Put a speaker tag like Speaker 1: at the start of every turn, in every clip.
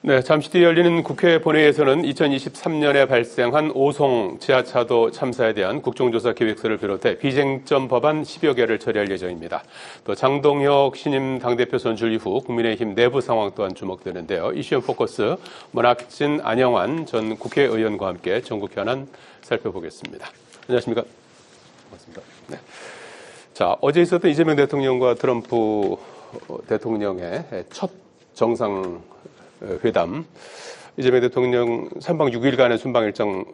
Speaker 1: 네, 잠시 뒤에 열리는 국회 본회의에서는 2023년에 발생한 오송 지하차도 참사에 대한 국정조사 계획서를 비롯해 비쟁점 법안 10여 개를 처리할 예정입니다. 또 장동혁 신임 당대표 선출 이후 국민의힘 내부 상황 또한 주목되는데요. 이슈 포커스 문학진, 안영환 전 국회의원과 함께 전국 현안 살펴보겠습니다. 안녕하십니까? 반갑습니다. 네. 자, 어제 있었던 이재명 대통령과 트럼프 대통령의 첫 정상회담, 이재명 대통령 3박 6일간의 순방 일정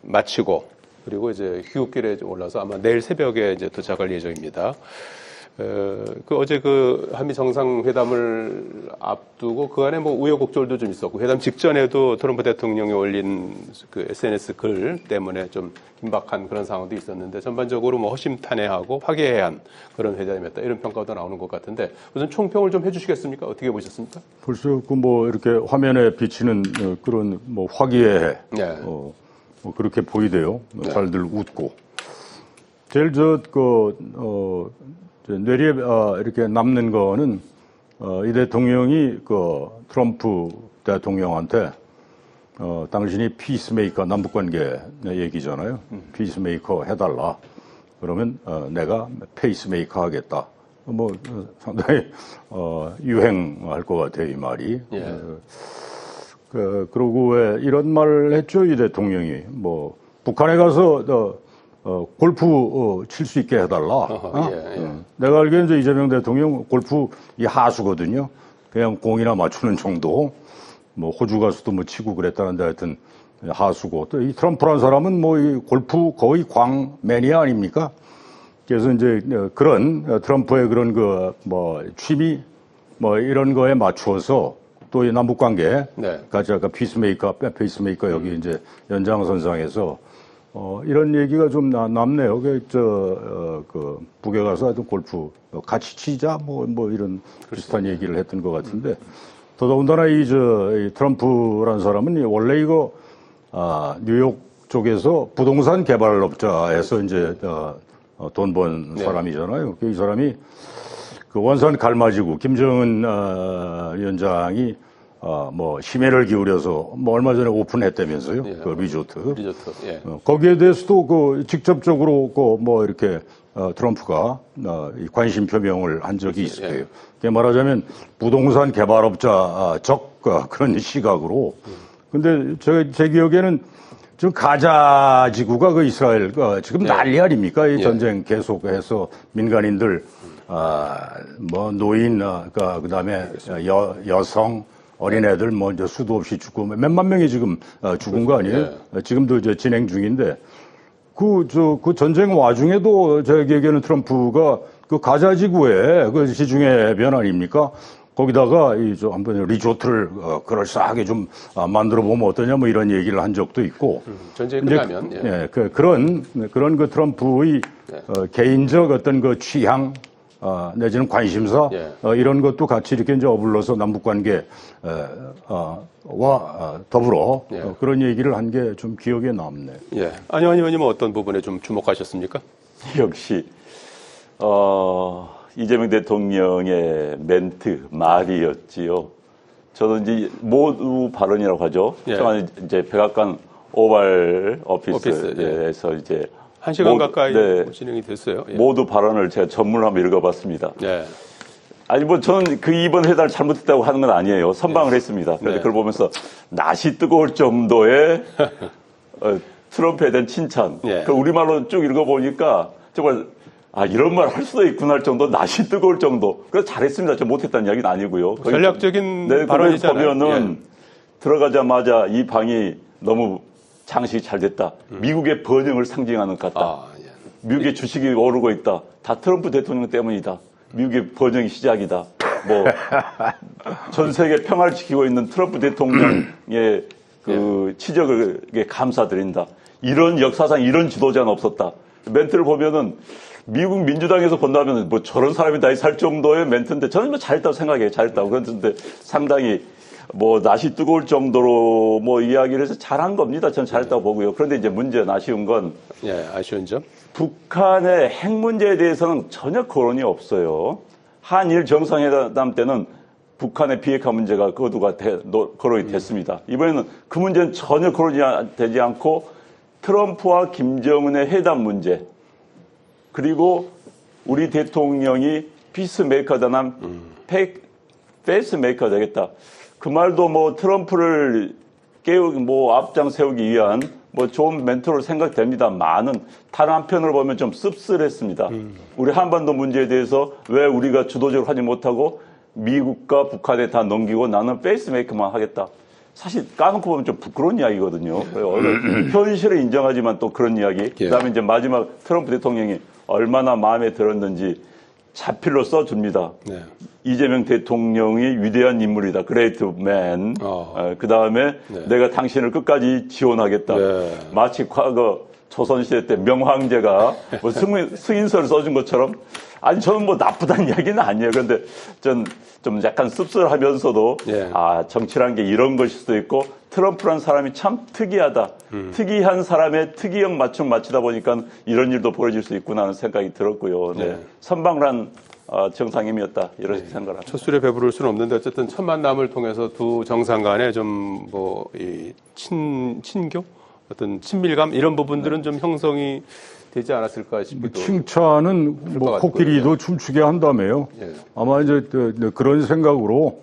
Speaker 1: 마치고 그리고 이제 휴일에 올라서 아마 내일 새벽에 이제 도착할 예정입니다. 어제 한미 정상회담을 앞두고 그 안에 뭐 우여곡절도 좀 있었고, 회담 직전에도 트럼프 대통령이 올린 그 SNS 글 때문에 좀 긴박한 그런 상황도 있었는데, 전반적으로 뭐 허심탄회하고 화기애애한 그런 회담이었다, 이런 평가도 나오는 것 같은데, 우선 총평을 좀 해주시겠습니까? 어떻게 보셨습니까?
Speaker 2: 벌써 뭐 이렇게 화면에 비치는 그런 뭐 화기애애,
Speaker 1: 네.
Speaker 2: 뭐 그렇게 보이대요.
Speaker 1: 네.
Speaker 2: 잘들 웃고. 제일 뇌리에 이렇게 남는 거는 이 대통령이 트럼프 대통령한테 당신이 피스메이커, 남북관계 얘기잖아요. 피스메이커 해달라. 그러면 내가 페이스메이커 하겠다. 뭐 상당히 유행할 것 같아요, 이 말이.
Speaker 1: 예.
Speaker 2: 그러고 왜 이런 말을 했죠, 이 대통령이. 뭐 북한에 가서 골프 칠 수 있게 해달라.
Speaker 1: 예.
Speaker 2: 내가 알기로는 이제 이재명 대통령 골프 이 하수거든요. 그냥 공이나 맞추는 정도. 뭐 호주 가서도 뭐 치고 그랬다는데 하여튼 하수고. 또 이 트럼프란 사람은 뭐 이 골프 거의 광 매니아 아닙니까? 그래서 이제 그런 트럼프의 그런 뭐 취미 뭐 이런 거에 맞추어서 또 이 남북 관계,
Speaker 1: 네.
Speaker 2: 아까 페이스메이커 여기 이제 연장선상에서 이런 얘기가 좀 남네요. 북에 가서 하여튼 골프 같이 치자 뭐 이런 비슷한 얘기를 했던 것 같은데, 더더군다나 이 트럼프라는 사람은 원래 뉴욕 쪽에서 부동산 개발업자에서 이제 돈 번 사람이잖아요. 이 사람이 원산 갈마지구 김정은 위원장이 뭐 심혈을 기울여서 뭐 얼마 전에 오픈했다면서요.
Speaker 1: 예.
Speaker 2: 그 리조트.
Speaker 1: 예.
Speaker 2: 거기에 대해서도 직접적으로 뭐 이렇게 트럼프가 관심 표명을 한 적이 있을 거예요. 그게 말하자면 부동산 개발업자 그런 시각으로. 근데 제 기억에는 지금 가자 지구가 이스라엘 지금 난리 아닙니까? 이 전쟁 계속해서 민간인들 뭐 노인 그다음에 여성 어린애들 뭐 이제 수도 없이 죽고 몇만 명이 지금 죽은 거 아니에요? 지금도 이제 진행 중인데 그 전쟁 와중에도 제 기억에는 트럼프가 가자 지구에 시중의 해변 아닙니까? 거기다가 한번 리조트를 그럴싸하게 좀 만들어 보면 어떠냐 뭐 이런 얘기를 한 적도 있고.
Speaker 1: 전쟁이 끝나면
Speaker 2: 그런 트럼프의 개인적 어떤 취향 내지는 관심사 이런 것도 같이 이렇게 이제 어불러서 남북 관계 와 더불어 그런 얘기를 한 게 좀 기억에 남네.
Speaker 1: 예. 안영환 의원님은 어떤 부분에 좀 주목하셨습니까?
Speaker 3: 역시 이재명 대통령의 멘트 말이었지요. 저도 이제 모두 발언이라고 하죠. 이제 백악관 오발 오피스에서 이제
Speaker 1: 1시간 가까이 진행이 됐어요.
Speaker 3: 모두 발언을 제가 전문으로 한번 읽어봤습니다. 아니 뭐 저는 이번 회담을 잘못했다고 하는 건 아니에요. 선방을 했습니다. 그런데 그걸 보면서 낯이 뜨거울 정도의 트럼프에 대한 칭찬. 우리말로 쭉 읽어보니까 정말 이런 말 할 수도 있구나 할 정도, 낯이 뜨거울 정도. 그래서 잘했습니다. 저 못했다는 이야기는 아니고요.
Speaker 1: 전략적인 발언이잖아요.
Speaker 3: 보면은 들어가자마자 이 방이 너무 장식이 잘 됐다. 미국의 번영을 상징하는 것 같다. 미국의 주식이 오르고 있다. 다 트럼프 대통령 때문이다. 미국의 번영이 시작이다. 뭐 전 세계 평화를 지키고 있는 트럼프 대통령의 치적에 감사드린다. 이런 역사상 이런 지도자는 없었다. 멘트를 보면은 미국 민주당에서 본다면 뭐 저런 사람이 다 살 정도의 멘트인데 저는 뭐 잘했다고 생각해요. 잘했다고. 그런데 상당히 뭐 낯이 뜨거울 정도로 뭐 이야기를 해서 잘한 겁니다. 저는 잘했다고 보고요. 그런데 이제 문제는 아쉬운 건
Speaker 1: 아쉬운 점?
Speaker 3: 북한의 핵 문제에 대해서는 전혀 거론이 없어요. 한일 정상회담 때는 북한의 비핵화 문제가 거두가 거론이 됐습니다. 이번에는 그 문제는 전혀 거론이 되지 않고 트럼프와 김정은의 회담 문제, 그리고 우리 대통령이 피스메이커다 난 페이스메이커 되겠다. 그 말도 뭐 트럼프를 앞장 세우기 위한 뭐 좋은 멘토로 생각됩니다만은 다른 한편으로 보면 좀 씁쓸했습니다. 우리 한반도 문제에 대해서 왜 우리가 주도적으로 하지 못하고 미국과 북한에 다 넘기고 나는 페이스메이커만 하겠다. 사실 까놓고 보면 좀 부끄러운 이야기거든요. 현실을 인정하지만 또 그런 이야기. 그다음에 이제 마지막 트럼프 대통령이 얼마나 마음에 들었는지 자필로 써줍니다. 네. 이재명 대통령이 위대한 인물이다. 그레이트 맨. 그다음에 네. 내가 당신을 끝까지 지원하겠다. 네. 마치 과거 조선시대 때 명황제가 뭐 승인서를 써준 것처럼. 아니 저는 뭐 나쁘다는 이야기는 아니에요. 그런데 좀 약간 씁쓸하면서도 예. 정치란 게 이런 것일 수도 있고 트럼프란 사람이 참 특이하다. 특이한 사람의 특이형 맞춤 맞추다 보니까 이런 일도 벌어질 수 있구나 하는 생각이 들었고요. 네. 네. 선방란 정상임이었다. 이런 네. 생각을 합니다.
Speaker 1: 첫 술에 배부를 수는 없는데 어쨌든 첫 만남을 통해서 두 정상 간에 좀 뭐 이 친교? 어떤 친밀감 이런 부분들은 네. 좀 형성이 되지 않았을까 싶기도.
Speaker 2: 칭찬은 뭐 코끼리도 춤추게 한다며요. 예. 아마 이제 그런 생각으로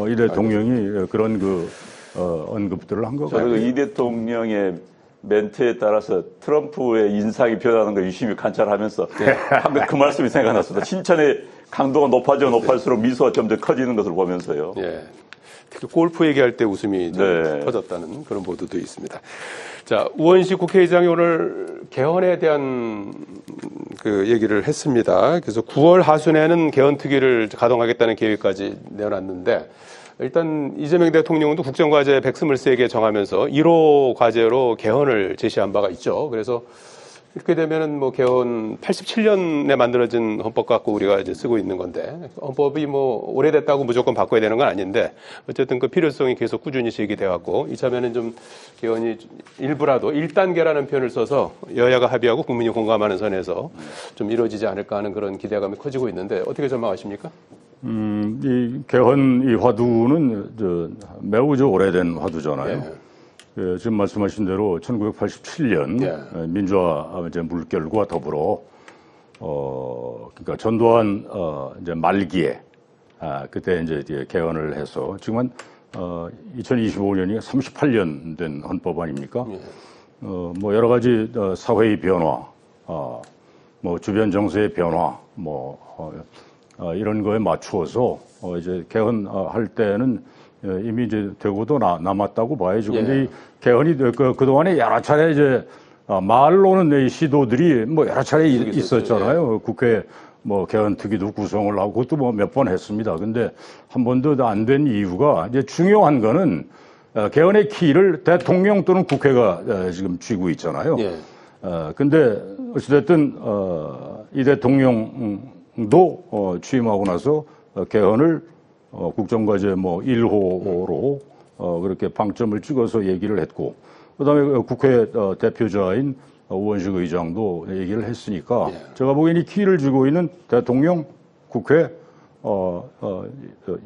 Speaker 2: 이 대통령이 그런 언급들을 한 것 같아요.
Speaker 3: 저도 이 대통령의 멘트에 따라서 트럼프의 인상이 변하는 걸 유심히 관찰하면서 방금 그 말씀이 생각났습니다. 칭찬의 강도가 높아질수록 미소가 점점 커지는 것을 보면서요. 예.
Speaker 1: 특히 골프 얘기할 때 웃음이 좀 네. 터졌다는 그런 보도도 있습니다. 자, 우원식 국회의장이 오늘 개헌에 대한 그 얘기를 했습니다. 그래서 9월 하순에는 개헌특위를 가동하겠다는 계획까지 내놨는데 일단 이재명 대통령도 국정과제 123개 정하면서 1호 과제로 개헌을 제시한 바가 있죠. 그래서 이렇게 되면은 뭐 개헌 87년에 만들어진 헌법 갖고 우리가 이제 쓰고 있는 건데 헌법이 뭐 오래됐다고 무조건 바꿔야 되는 건 아닌데 어쨌든 그 필요성이 계속 꾸준히 제기돼 왔고 이참에는 좀 개헌이 일부라도 1단계라는 표현을 써서 여야가 합의하고 국민이 공감하는 선에서 좀 이루어지지 않을까 하는 그런 기대감이 커지고 있는데 어떻게 전망하십니까?
Speaker 2: 이 개헌 이 화두는 매우 오래된 화두잖아요. 네. 예, 지금 말씀하신 대로 1987년 예. 민주화 이제 물결과 더불어 그러니까 전두환 이제 말기에 그때 이제 개헌을 해서 지금 2025년이 38년 된 헌법 아닙니까? 예. 뭐 여러 가지 사회의 변화, 뭐 주변 정세의 변화, 이런 거에 맞추어서 이제 개헌할 때는 이미 이제 되고도 남았다고 봐야죠. 근데 예. 이 개헌이 그동안에 여러 차례 이제 말로는 이 시도들이 뭐 여러 차례 있었잖아요. 예. 국회 뭐 개헌특위도 구성을 하고 그것도 뭐 몇 번 했습니다. 근데 한 번도 안 된 이유가 이제 중요한 거는 개헌의 키를 대통령 또는 국회가 지금 쥐고 있잖아요. 예. 근데 어찌됐든 이 대통령도 취임하고 나서 개헌을 국정과제 1호로 그렇게 방점을 찍어서 얘기를 했고 그다음에 국회 대표자인 우원식 의장도 얘기를 했으니까 예. 제가 보기엔 이 키를 쥐고 있는 대통령, 국회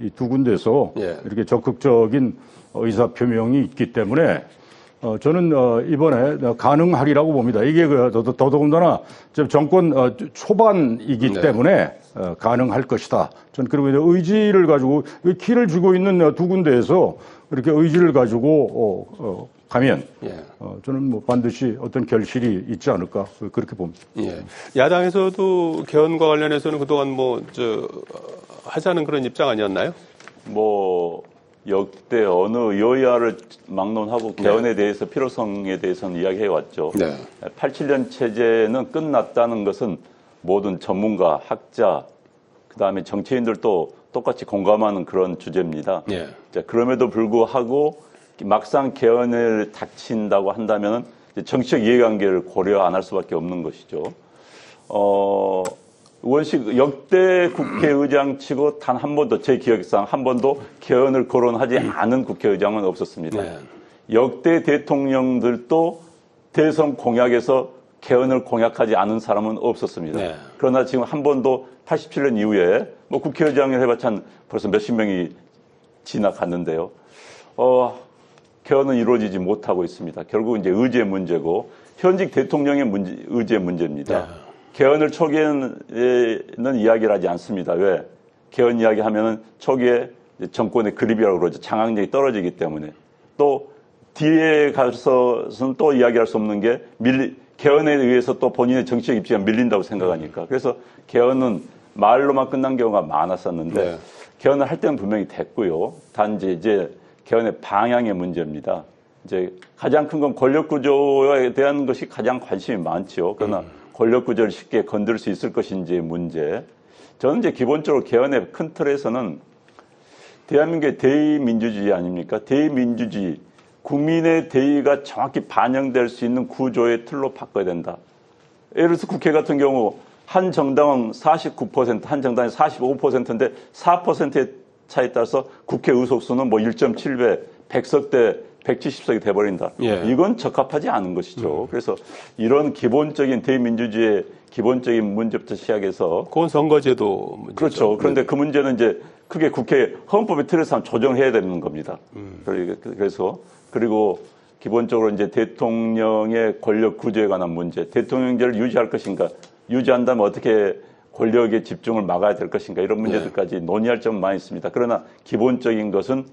Speaker 2: 이 두 군데서 예. 이렇게 적극적인 의사 표명이 있기 때문에 저는 이번에 가능하리라고 봅니다. 이게 더더군다나 정권 초반이기 네. 때문에 가능할 것이다. 저는 그리고 의지를 가지고 키를 쥐고 있는 두 군데에서 이렇게 의지를 가지고 가면 예. 저는 뭐 반드시 어떤 결실이 있지 않을까 그렇게 봅니다.
Speaker 1: 예. 야당에서도 개헌과 관련해서는 그동안 하자는 그런 입장 아니었나요?
Speaker 3: 역대 어느 여야를 막론하고 개헌에 네. 대해서 필요성에 대해서는 이야기해 왔죠. 네. 87년 체제는 끝났다는 것은 모든 전문가, 학자, 그다음에 정치인들도 똑같이 공감하는 그런 주제입니다. 네. 자, 그럼에도 불구하고 막상 개헌을 닥친다고 한다면 정치적 이해관계를 고려 안 할 수밖에 없는 것이죠. 우원식 역대 국회의장 치고 단 한 번도 제 기억상 한 번도 개헌을 거론하지 않은 국회의장은 없었습니다. 네. 역대 대통령들도 대선 공약에서 개헌을 공약하지 않은 사람은 없었습니다. 네. 그러나 지금 한 번도 87년 이후에 국회의장을 해봤자 벌써 몇십 명이 지나갔는데요. 개헌은 이루어지지 못하고 있습니다. 결국 이제 의지의 문제고 현직 대통령의 의지의 문제입니다.
Speaker 1: 네.
Speaker 3: 개헌을 초기에는 이야기를 하지 않습니다. 왜? 개헌 이야기하면은 초기에 정권의 그립이라고 그러죠. 장악력이 떨어지기 때문에. 또 뒤에 가서는 또 이야기할 수 없는 게 개헌에 의해서 또 본인의 정치적 입지가 밀린다고 생각하니까. 그래서 개헌은 말로만 끝난 경우가 많았었는데
Speaker 1: 네.
Speaker 3: 개헌을 할 때는 분명히 됐고요. 단지 이제 개헌의 방향의 문제입니다. 이제 가장 큰 건 권력 구조에 대한 것이 가장 관심이 많지요. 그러나 권력 구조를 쉽게 건들 수 있을 것인지의 문제. 저는 이제 기본적으로 개헌의 큰 틀에서는 대한민국의 대의민주주의 아닙니까? 대의민주주의, 국민의 대의가 정확히 반영될 수 있는 구조의 틀로 바꿔야 된다. 예를 들어서 국회 같은 경우 한 정당은 49%, 한 정당이 45%인데 4%의 차에 따라서 국회 의석수는 뭐 1.7배, 100석 대 170석이 돼버린다.
Speaker 1: 예.
Speaker 3: 이건 적합하지 않은 것이죠. 그래서 이런 기본적인 대민주주의의 기본적인 문제부터 시작해서
Speaker 1: 그건 선거제도 문제죠.
Speaker 3: 그렇죠. 그런데 그 문제는 이제 크게 국회 헌법의 틀에서 조정해야 되는 겁니다. 그래서 그리고 기본적으로 이제 대통령의 권력 구조에 관한 문제, 대통령제를 유지할 것인가, 유지한다면 어떻게 권력의 집중을 막아야 될 것인가 이런 문제들까지 논의할 점은 많이 있습니다. 그러나 기본적인 것은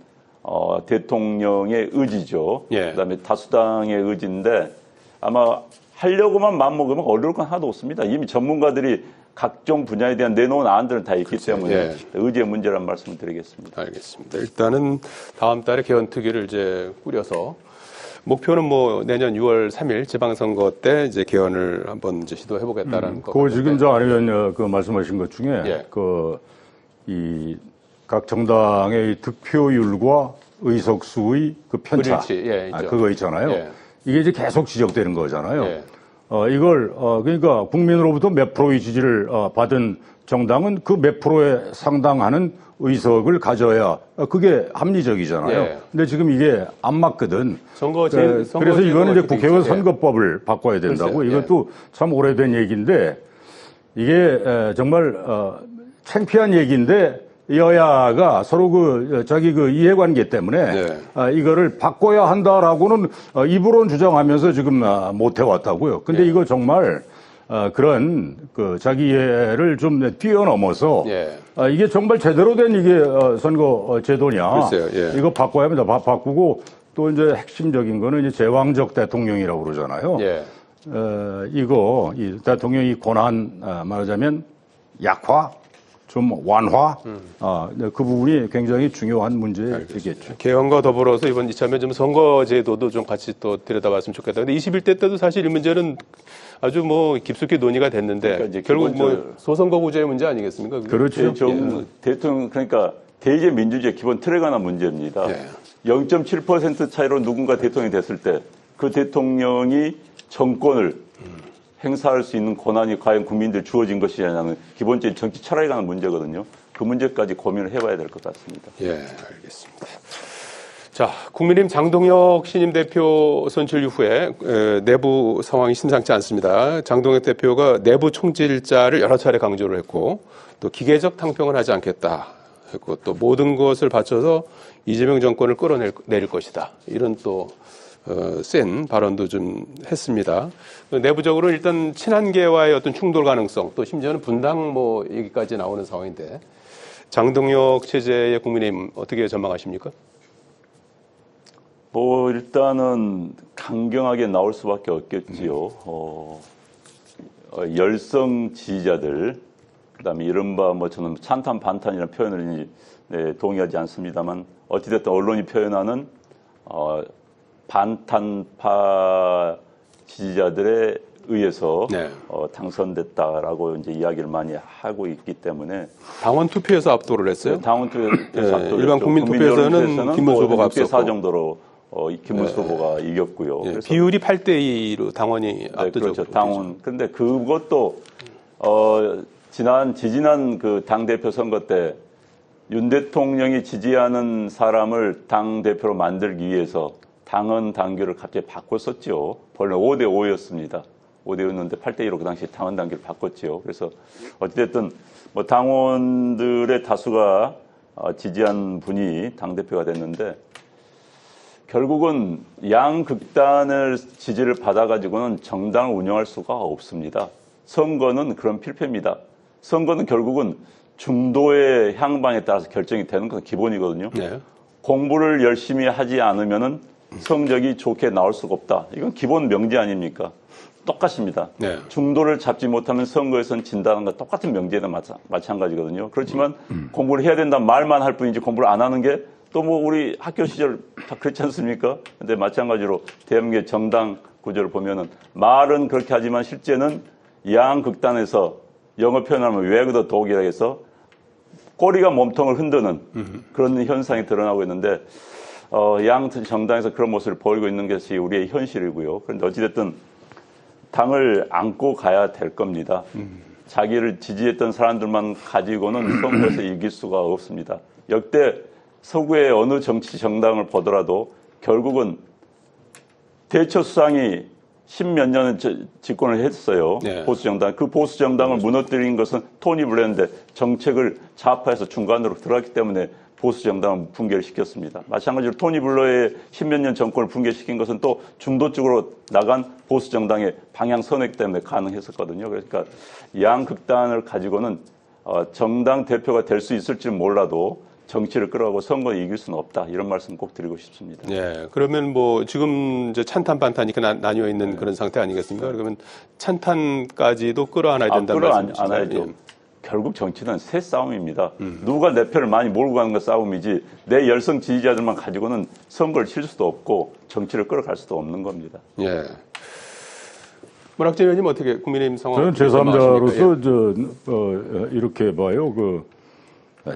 Speaker 3: 대통령의 의지죠.
Speaker 1: 예.
Speaker 3: 그다음에 다수당의 의지인데 아마 하려고만 마음먹으면 어려울 건 하나도 없습니다. 이미 전문가들이 각종 분야에 대한 내놓은 안들은 다 있기 때문에
Speaker 1: 예.
Speaker 3: 의지의 문제란 말씀을 드리겠습니다.
Speaker 1: 알겠습니다. 일단은 다음 달에 개헌특위를 이제 꾸려서 목표는 뭐 내년 6월 3일 지방선거 때 이제 개헌을 한번 이제 시도해보겠다라는 거.
Speaker 2: 그거 지금 저 아니면 그 말씀하신 것 중에
Speaker 1: 예.
Speaker 2: 이 각 정당의 득표율과 의석수의 그 편차,
Speaker 1: 불일치, 예, 있죠.
Speaker 2: 그거 있잖아요.
Speaker 1: 예.
Speaker 2: 이게 이제 계속 지적되는 거잖아요.
Speaker 1: 예.
Speaker 2: 이걸 그러니까 국민으로부터 몇 프로의 지지를 받은 정당은 그 몇 프로에 상당하는 의석을 가져야 그게 합리적이잖아요.
Speaker 1: 예.
Speaker 2: 근데 지금 이게 안 맞거든.
Speaker 1: 선거제도
Speaker 2: 그래서 이거는 이제
Speaker 1: 어떻게
Speaker 2: 국회의원
Speaker 1: 있죠? 예.
Speaker 2: 선거법을 바꿔야 된다고.
Speaker 1: 글쎄요.
Speaker 2: 이것도 참 오래된 얘기인데 이게 정말 창피한 얘기인데 여야가 서로 자기 이해관계 때문에
Speaker 1: 네.
Speaker 2: 이거를 바꿔야 한다라고는 입으로는 주장하면서 지금 못 해왔다고요. 근데
Speaker 1: 예.
Speaker 2: 이거 정말 그런 자기 이해를 좀 뛰어넘어서
Speaker 1: 예.
Speaker 2: 이게 정말 제대로 된 이게 선거 제도냐.
Speaker 1: 글쎄요. 예.
Speaker 2: 이거 바꿔야 합니다. 바꾸고 또 이제 핵심적인 거는 이제 제왕적 대통령이라고 그러잖아요.
Speaker 1: 예.
Speaker 2: 이 대통령이 권한 말하자면 약화, 좀 완화, 그 부분이 굉장히 중요한 문제이겠죠.
Speaker 1: 개헌과 더불어서 이번 이참에 좀 선거제도도 좀 같이 또 들여다봤으면 좋겠다. 근데 21대 때도 사실 이 문제는 아주 뭐 깊숙이 논의가 됐는데
Speaker 3: 그러니까 이제
Speaker 1: 결국 뭐 소선거 구제의 문제 아니겠습니까? 그게?
Speaker 2: 그렇죠.
Speaker 3: 대통령 그러니까 대의제 민주주의 기본 틀에 관한 문제입니다.
Speaker 1: 예.
Speaker 3: 0.7% 차이로 누군가 대통령이 됐을 때 그 대통령이 정권을 행사할 수 있는 권한이 과연 국민들 주어진 것이냐는 기본적인 정치 철학에 관한 문제거든요. 그 문제까지 고민을 해봐야 될 것 같습니다.
Speaker 1: 예, 알겠습니다. 자, 국민의힘 장동혁 신임 대표 선출 이후에 내부 상황이 심상치 않습니다. 장동혁 대표가 내부 총질자를 여러 차례 강조를 했고 또 기계적 탕평을 하지 않겠다 했고 또 모든 것을 바쳐서 이재명 정권을 끌어내릴 것이다. 이런 또 센 발언도 좀 했습니다. 내부적으로 일단 친한계와의 어떤 충돌 가능성 또 심지어는 분당 뭐 얘기까지 나오는 상황인데 장동혁 체제의 국민의힘 어떻게 전망하십니까?
Speaker 3: 뭐 일단은 강경하게 나올 수밖에 없겠지요. 열성 지지자들 그다음에 이른바 뭐 저는 찬탄 반탄이라는 표현을 동의하지 않습니다만 어찌됐든 언론이 표현하는 반탄파 지지자들에 의해서
Speaker 1: 네.
Speaker 3: 당선됐다라고 이제 이야기를 많이 하고 있기 때문에
Speaker 1: 당원 투표에서 압도를 했어요.
Speaker 3: 당원 투표에서
Speaker 1: 네, 일반 국민 투표에서는 김문수 후보가
Speaker 3: 6대4
Speaker 1: 앞섰고.
Speaker 3: 정도로 김문수 후보가 이겼고요.
Speaker 1: 예,
Speaker 3: 그래서
Speaker 1: 비율이 8대2로 당원이 압도적으로.
Speaker 3: 그렇죠. 당원. 그런데 그것도 지지난 그 당 대표 선거 때 윤 대통령이 지지하는 사람을 당 대표로 만들기 위해서 당헌 당규를 갑자기 바꿨었죠. 원래 5대5였습니다. 5대5였는데 8대2로 그 당시 당헌 당규를 바꿨죠. 그래서 어찌됐든 뭐 당원들의 다수가 지지한 분이 당대표가 됐는데 결국은 양극단을 지지를 받아가지고는 정당을 운영할 수가 없습니다. 선거는 그런 필패입니다. 선거는 결국은 중도의 향방에 따라서 결정이 되는 건 기본이거든요.
Speaker 1: 네.
Speaker 3: 공부를 열심히 하지 않으면은 성적이 좋게 나올 수가 없다. 이건 기본 명제 아닙니까? 똑같습니다.
Speaker 1: 네.
Speaker 3: 중도를 잡지 못하면 선거에선 진다는 것 똑같은 명제나 마찬가지거든요. 그렇지만 공부를 해야 된다는 말만 할 뿐이지 공부를 안 하는 게 또 뭐 우리 학교 시절 다 그렇지 않습니까? 근데 마찬가지로 대한민국의 정당 구조를 보면은 말은 그렇게 하지만 실제는 양극단에서 영어 표현하면 외그더 독이라 해서 꼬리가 몸통을 흔드는 그런 현상이 드러나고 있는데 양 정당에서 그런 모습을 보이고 있는 것이 우리의 현실이고요. 그런데 어찌됐든 당을 안고 가야 될 겁니다. 자기를 지지했던 사람들만 가지고는 선거에서 이길 수가 없습니다. 역대 서구의 어느 정치 정당을 보더라도 결국은 대처 수상이 10몇 년을 집권을 했어요.
Speaker 1: 네.
Speaker 3: 보수 정당. 그 보수 정당을 무너뜨린 것은 토니 블레어인데 정책을 좌파에서 중간으로 들어갔기 때문에 보수 정당을 붕괴를 시켰습니다. 마찬가지로 토니 블레어의 10몇 년 정권을 붕괴시킨 것은 또 중도 쪽으로 나간 보수 정당의 방향 선택 때문에 가능했었거든요. 그러니까 양극단을 가지고는 정당 대표가 될 수 있을지는 몰라도 정치를 끌어가고 선거에 이길 수는 없다. 이런 말씀 꼭 드리고 싶습니다.
Speaker 1: 네. 그러면 뭐 지금 이제 찬탄 반탄이 나뉘어 있는 그런 상태 아니겠습니까? 그러면 찬탄까지도 끌어안아야 된다는 말씀이시죠?
Speaker 3: 끌어안아야죠. 결국 정치는 새 싸움입니다. 누가 내 표를 많이 몰고 가는 거 싸움이지 내 열성 지지자들만 가지고는 선거를 칠 수도 없고 정치를 끌어갈 수도 없는 겁니다.
Speaker 1: 예. 문학재 의원님 어떻게 국민의힘 상황?
Speaker 2: 저는 제3자로서 이렇게 봐요.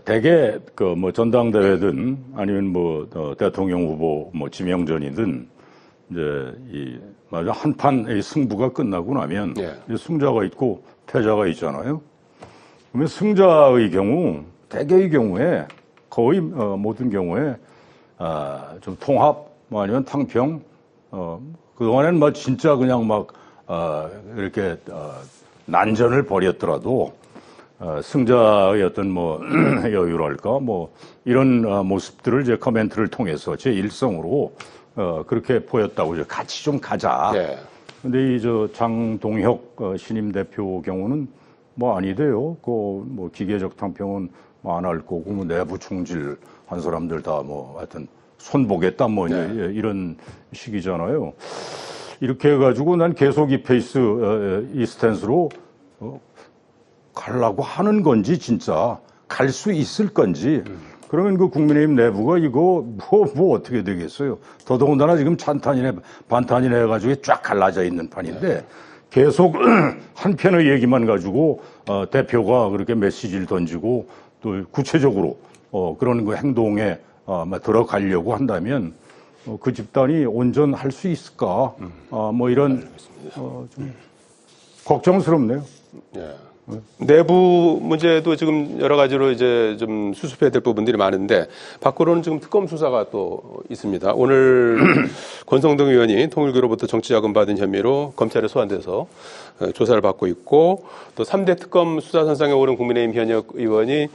Speaker 2: 대개 뭐 전당대회든 아니면 뭐 대통령 후보 뭐 지명전이든 이제 맞아 한판 승부가 끝나고 나면 이제 승자가 있고 패자가 있잖아요. 그러면 승자의 경우 대개의 경우에 거의 모든 경우에 좀 통합 뭐 아니면 탕평 그동안에는 뭐 진짜 그냥 막 이렇게 난전을 벌였더라도 승자의 어떤 뭐 여유랄까 뭐 이런 모습들을 이제 커멘트를 통해서 제 일성으로 그렇게 보였다고 이제 같이 좀 가자.
Speaker 1: 네.
Speaker 2: 근데 이 장동혁 신임 대표 경우는 뭐 아니대요. 뭐 기계적 탕평은 뭐 안 할 거고 뭐 내부 총질 한 사람들 다 뭐 하여튼 손보겠다 뭐 이런 식이잖아요. 이렇게 해가지고 난 계속 이 페이스 이 스탠스로 가려고 하는 건지 진짜 갈 수 있을 건지 그러면 그 국민의힘 내부가 이거 뭐 어떻게 되겠어요. 더더군다나 지금 찬탄이네 반탄이네 해가지고 쫙 갈라져 있는 판인데 계속 한편의 얘기만 가지고 대표가 그렇게 메시지를 던지고 또 구체적으로 그런 그 행동에 들어가려고 한다면 그 집단이 온전할 수 있을까? 뭐 이런 좀 걱정스럽네요.
Speaker 1: 예. 내부 문제도 지금 여러 가지로 이제 좀 수습해야 될 부분들이 많은데 밖으로는 지금 특검 수사가 또 있습니다. 오늘 권성동 의원이 통일교로부터 정치자금 받은 혐의로 검찰에 소환돼서 조사를 받고 있고 또 3대 특검 수사선상에 오른 국민의힘 현역 의원이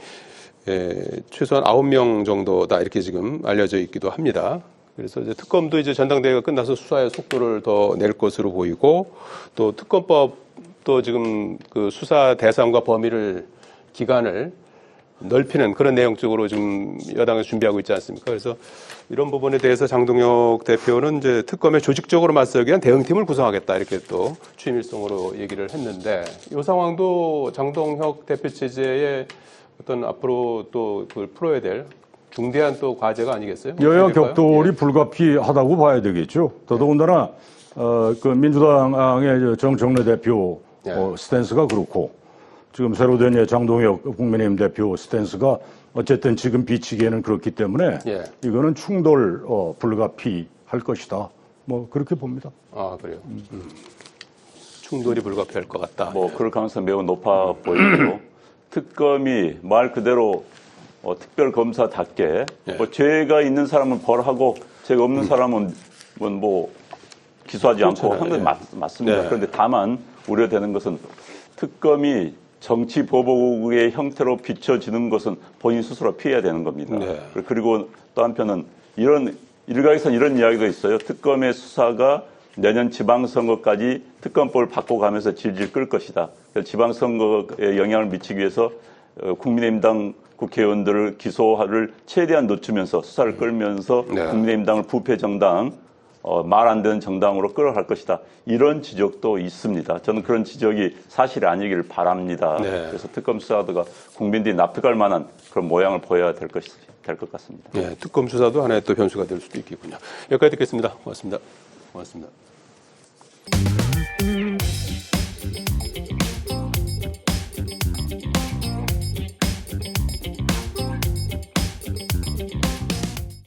Speaker 1: 최소한 9명 정도다 이렇게 지금 알려져 있기도 합니다. 그래서 이제 특검도 이제 전당대회가 끝나서 수사의 속도를 더 낼 것으로 보이고 또 특검법 또 지금 그 수사 대상과 범위를 기간을 넓히는 그런 내용 쪽으로 지금 여당에서 준비하고 있지 않습니까? 그래서 이런 부분에 대해서 장동혁 대표는 이제 특검에 조직적으로 맞서기 위한 대응팀을 구성하겠다 이렇게 또 취임 일성으로 얘기를 했는데 이 상황도 장동혁 대표 체제의 어떤 앞으로 또 그걸 풀어야 될 중대한 또 과제가 아니겠어요?
Speaker 2: 여야 격돌이 불가피하다고 봐야 되겠죠. 더더군다나 그 민주당의 정청래 대표 스탠스가 그렇고 지금 새로 된 장동혁 국민의힘 대표 스탠스가 어쨌든 지금 비치기에는 그렇기 때문에 이거는 충돌 불가피할 것이다. 뭐 그렇게 봅니다.
Speaker 1: 아 그래요. 충돌이 불가피할 것 같다.
Speaker 3: 뭐 그럴 가능성이 매우 높아 보이고요. 특검이 말 그대로 특별검사답게 뭐 죄가 있는 사람은 벌하고 죄가 없는 사람은 뭐 기소하지 않고 한 건 맞습니다. 그런데 다만 우려되는 것은 특검이 정치 보복의 형태로 비춰지는 것은 본인 스스로 피해야 되는 겁니다.
Speaker 1: 네.
Speaker 3: 그리고 또 한편은 일각에서는 이런 이야기도 있어요. 특검의 수사가 내년 지방선거까지 특검법을 바꿔가면서 질질 끌 것이다. 그래서 지방선거에 영향을 미치기 위해서 국민의힘당 국회의원들을 기소를 최대한 늦추면서 수사를 끌면서
Speaker 1: 네.
Speaker 3: 국민의힘당을 부패 정당, 말 안 되는 정당으로 끌어갈 것이다. 이런 지적도 있습니다. 저는 그런 지적이 사실이 아니기를 바랍니다.
Speaker 1: 네.
Speaker 3: 그래서 특검 수사가 국민들이 납득할 만한 그런 모양을 보여야 될 것 같습니다.
Speaker 1: 네, 특검 수사도 하나의 또 변수가 될 수도 있겠군요. 여기까지 듣겠습니다. 고맙습니다. 고맙습니다.